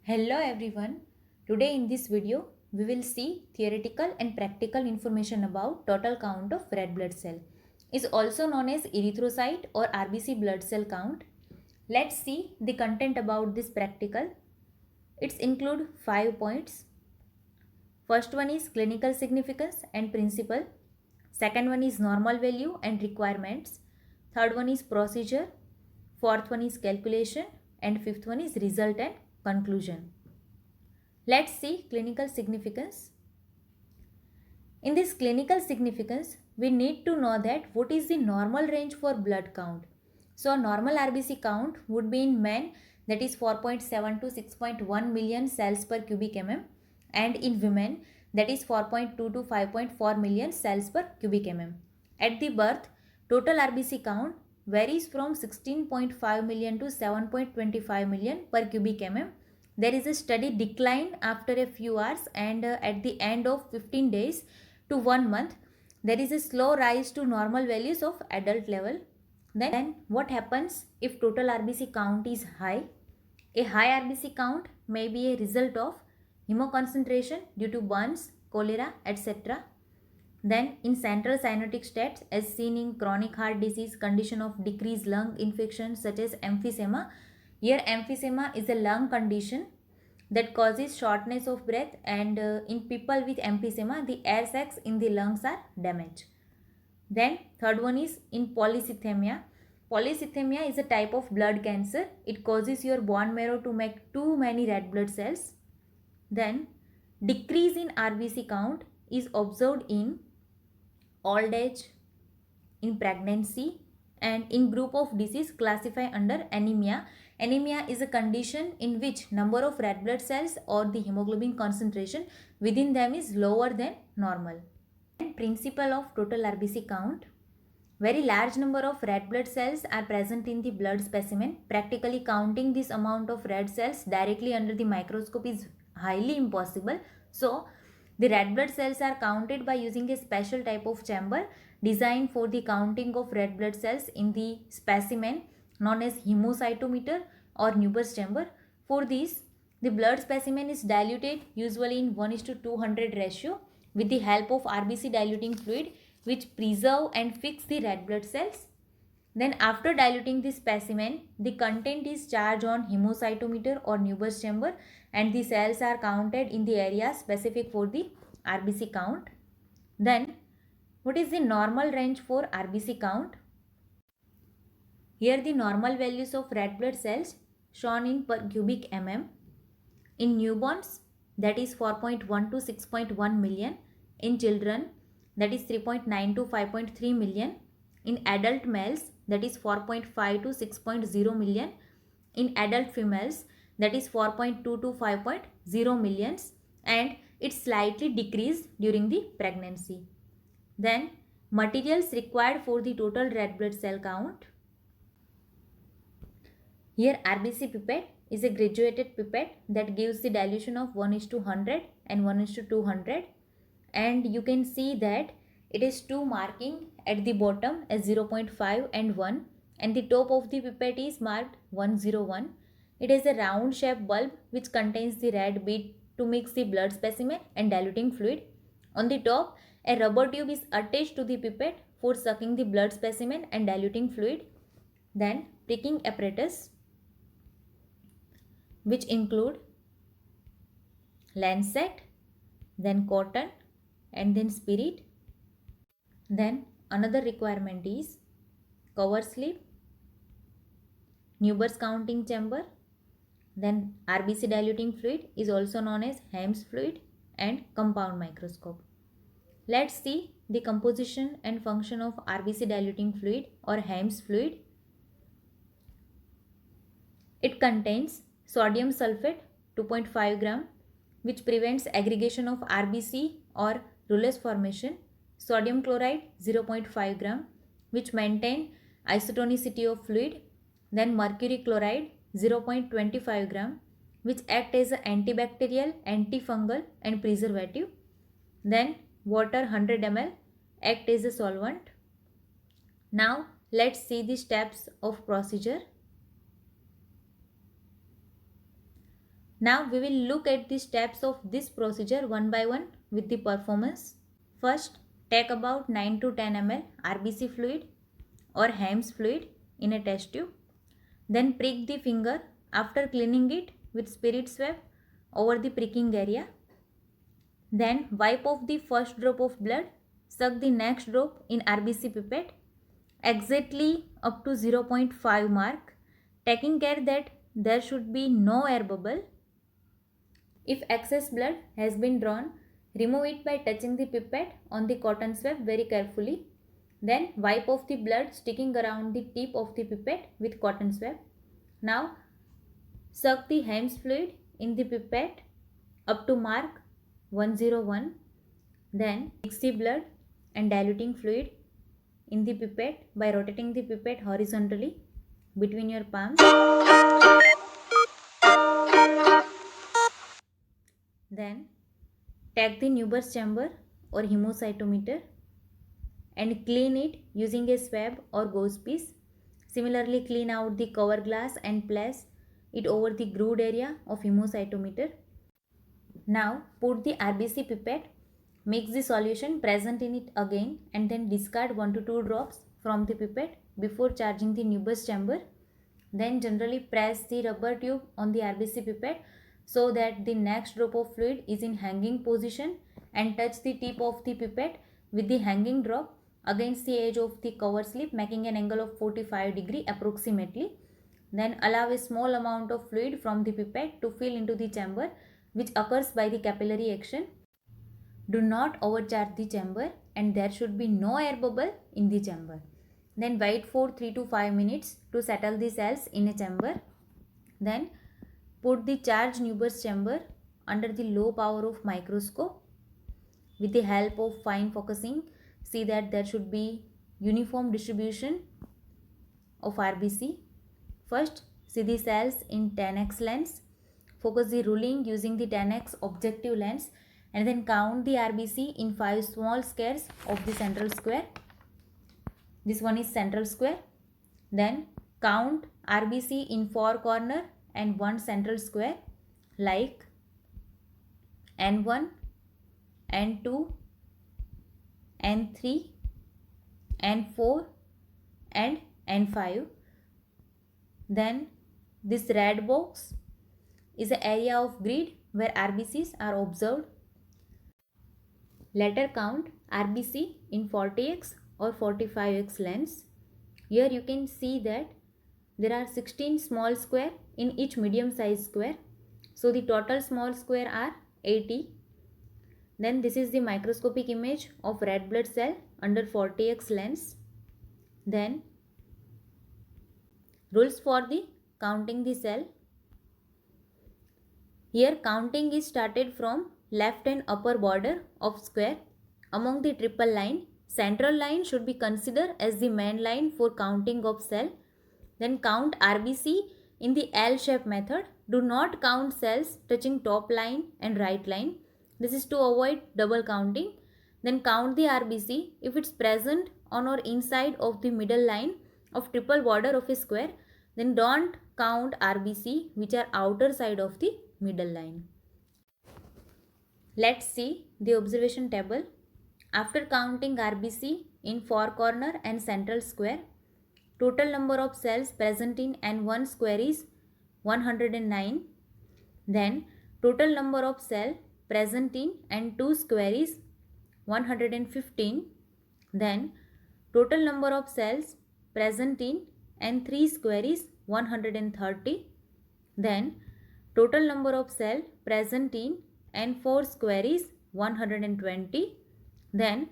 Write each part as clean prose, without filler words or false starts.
Hello everyone. Today in this video we will see theoretical and practical information about total count of red blood cell. Is also known as erythrocyte or RBC blood cell count. Let's see the content about this practical. It's include 5 points. First one is clinical significance and principle. Second one is normal value and requirements. Third one is procedure. Fourth one is calculation and fifth one is result and conclusion. Let's see clinical significance. In this clinical significance, we need to know that what is the normal range for blood count. So, normal RBC count would be in men, that is 4.7 to 6.1 million cells per cubic mm, and in women, that is 4.2 to 5.4 million cells per cubic mm. At the birth, total RBC count varies from 16.5 million to 7.25 million per cubic mm. There is a steady decline after a few hours, and at the end of 15 days to 1 month, there is a slow rise to normal values of adult level. Then what happens if total RBC count is high? A high RBC count may be a result of hemoconcentration due to burns, cholera, etc. Then in central cyanotic states, as seen in chronic heart disease, condition of decreased lung infection such as emphysema. Here emphysema is a lung condition that causes shortness of breath, and in people with emphysema the air sacs in the lungs are damaged. Then third one is in polycythemia. Polycythemia is a type of blood cancer. It causes your bone marrow to make too many red blood cells. Then decrease in RBC count is observed in old age, in pregnancy, and in group of disease classified under anemia. Anemia is a condition in which number of red blood cells or the hemoglobin concentration within them is lower than normal. And principle of total RBC count. Very large number of red blood cells are present in the blood specimen. Practically counting this amount of red cells directly under the microscope is highly impossible. So, the red blood cells are counted by using a special type of chamber designed for the counting of red blood cells in the specimen, known as hemocytometer or Neuber's chamber. For this, the blood specimen is diluted usually in 1:200 ratio with the help of RBC diluting fluid, which preserve and fix the red blood cells. Then after diluting the specimen, the content is charged on hemocytometer or Neuber's chamber, and the cells are counted in the area specific for the RBC count. Then what is the normal range for RBC count? Here the normal values of red blood cells shown in per cubic mm. In newborns, that is 4.1 to 6.1 million. In children, that is 3.9 to 5.3 million. In adult males, that is 4.5 to 6.0 million. In adult females, that is 4.2 to 5.0 millions, and it slightly decreased during the pregnancy. Then materials required for the total red blood cell count. Here RBC pipette is a graduated pipette that gives the dilution of 1:100 and 1:200, and you can see that it is 2 marking at the bottom as 0.5 and 1, and the top of the pipette is marked 101. It is a round shaped bulb which contains the red bead to mix the blood specimen and diluting fluid. On the top, a rubber tube is attached to the pipette for sucking the blood specimen and diluting fluid. Then pricking apparatus, which include lancet, then cotton, and then spirit. Then another requirement is cover slip, Neuber's counting chamber, then RBC diluting fluid is also known as Helms fluid, and compound microscope. Let's see the composition and function of RBC diluting fluid or Helms fluid. It contains sodium sulfate 2.5 gram, which prevents aggregation of RBC or Rouleau's formation. Sodium chloride 0.5 gram, which maintain isotonicity of fluid. Then mercury chloride 0.25 gram, which act as an antibacterial, antifungal and preservative. Then water 100 ml act as a solvent. Now let's see the steps of procedure. Now we will look at the steps of this procedure one by one with the performance. First, take about 9 to 10 ml RBC fluid or Haems fluid in a test tube. Then prick the finger after cleaning it with spirit swab over the pricking area. Then wipe off the first drop of blood, suck the next drop in RBC pipette exactly up to 0.5 mark, taking care that there should be no air bubble. If excess blood has been drawn, remove it by touching the pipette on the cotton swab very carefully. Then wipe off the blood sticking around the tip of the pipette with cotton swab. Now suck the Haems fluid in the pipette up to mark 101. Then mix the blood and diluting fluid in the pipette by rotating the pipette horizontally between your palms. Then take the Newber's chamber or hemocytometer and clean it using a swab or gauze piece. Similarly, clean out the cover glass and place it over the grooved area of hemocytometer. Now put the RBC pipette, mix the solution present in it again and then discard 1 to 2 drops from the pipette before charging the Newber's chamber. Then generally press the rubber tube on the RBC pipette so that the next drop of fluid is in hanging position and touch the tip of the pipette with the hanging drop against the edge of the cover slip, making an angle of 45 degree approximately. Then allow a small amount of fluid from the pipette to fill into the chamber, which occurs by the capillary action. Do not overcharge the chamber and there should be no air bubble in the chamber. Then wait for 3 to 5 minutes to settle the cells in a chamber. Then put the charged Newber's chamber under the low power of microscope. With the help of fine focusing, see that there should be uniform distribution of RBC. First, see the cells in 10x lens. Focus the ruling using the 10x objective lens and then count the RBC in 5 small squares of the central square. This one is central square. Then count RBC in 4 corner and 1 central square like N1, N2, N3, N4 and N5. Then this red box is an area of grid where RBCs are observed. Later count RBC in 40x or 45x lens. Here you can see that there are 16 small square in each medium size square. So the total small square are 80. Then this is the microscopic image of red blood cell under 40x lens. Then rules for the counting the cell. Here counting is started from left and upper border of square. Among the triple line, central line should be considered as the main line for counting of cell. Then count RBC in the L-shape method. Do not count cells touching top line and right line. This is to avoid double counting. Then count the RBC if it's present on or inside of the middle line of triple border of a square. Then don't count RBC which are outer side of the middle line. Let's see the observation table. After counting RBC in 4 corner and central square, total number of cells present in N1 square is 109. Then total number of cells present in N2 square is 115. Then total number of cells present in N3 square is 130. Then total number of cells present in N4 square is 120. Then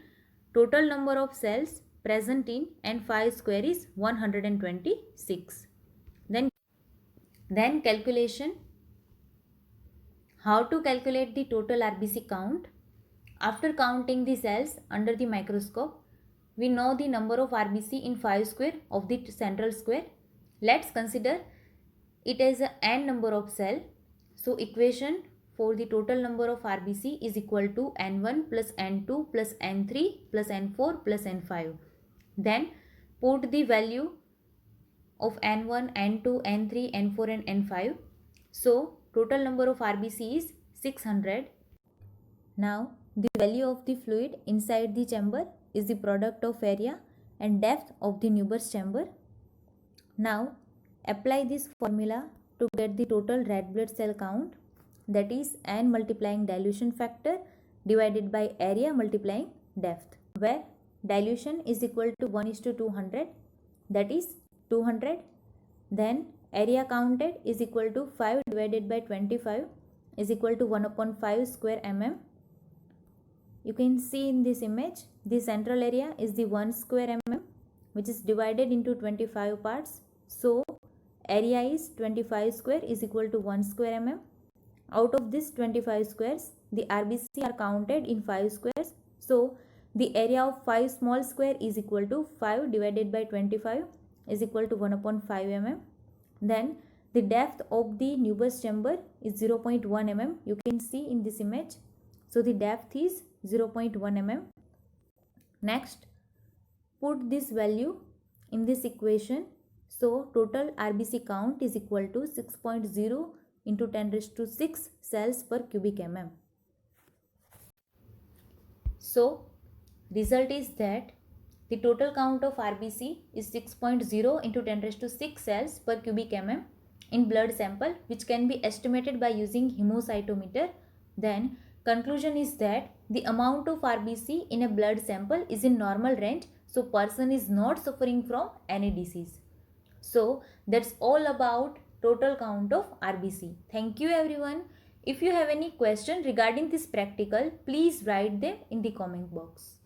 total number of cells present in N5 square is 126. Then calculation. How to calculate the total RBC count? After counting the cells under the microscope, we know the number of RBC in 5 square of the central square. Let's consider it as a n number of cell. So equation for the total number of RBC is equal to N1 plus N2 plus N3 plus N4 plus N5. Then put the value of N1, N2, N3, N4 and N5. So total number of RBC is 600. Now the value of the fluid inside the chamber is the product of area and depth of the Newber's chamber. Now apply this formula to get the total red blood cell count, that is N multiplying dilution factor divided by area multiplying depth, where dilution is equal to 1:200, that is 200. Then area counted is equal to 5 divided by 25 is equal to 1/5 square mm. You can see in this image the central area is the 1 square mm, which is divided into 25 parts. So area is 25 square is equal to 1 square mm. Out of this 25 squares, the RBC are counted in 5 squares. So the area of 5 small square is equal to 5 divided by 25 is equal to 1/5 mm. Then the depth of the Newber's chamber is 0.1 mm. You can see in this image. So the depth is 0.1 mm. Next, put this value in this equation. So total RBC count is equal to 6.0 into 10⁶ cells per cubic mm. So result is that the total count of RBC is 6.0 into 10⁶ cells per cubic mm in blood sample, which can be estimated by using hemocytometer. Then conclusion is that the amount of RBC in a blood sample is in normal range, so person is not suffering from any disease. So that's all about total count of RBC. Thank you everyone. If you have any question regarding this practical, please write them in the comment box.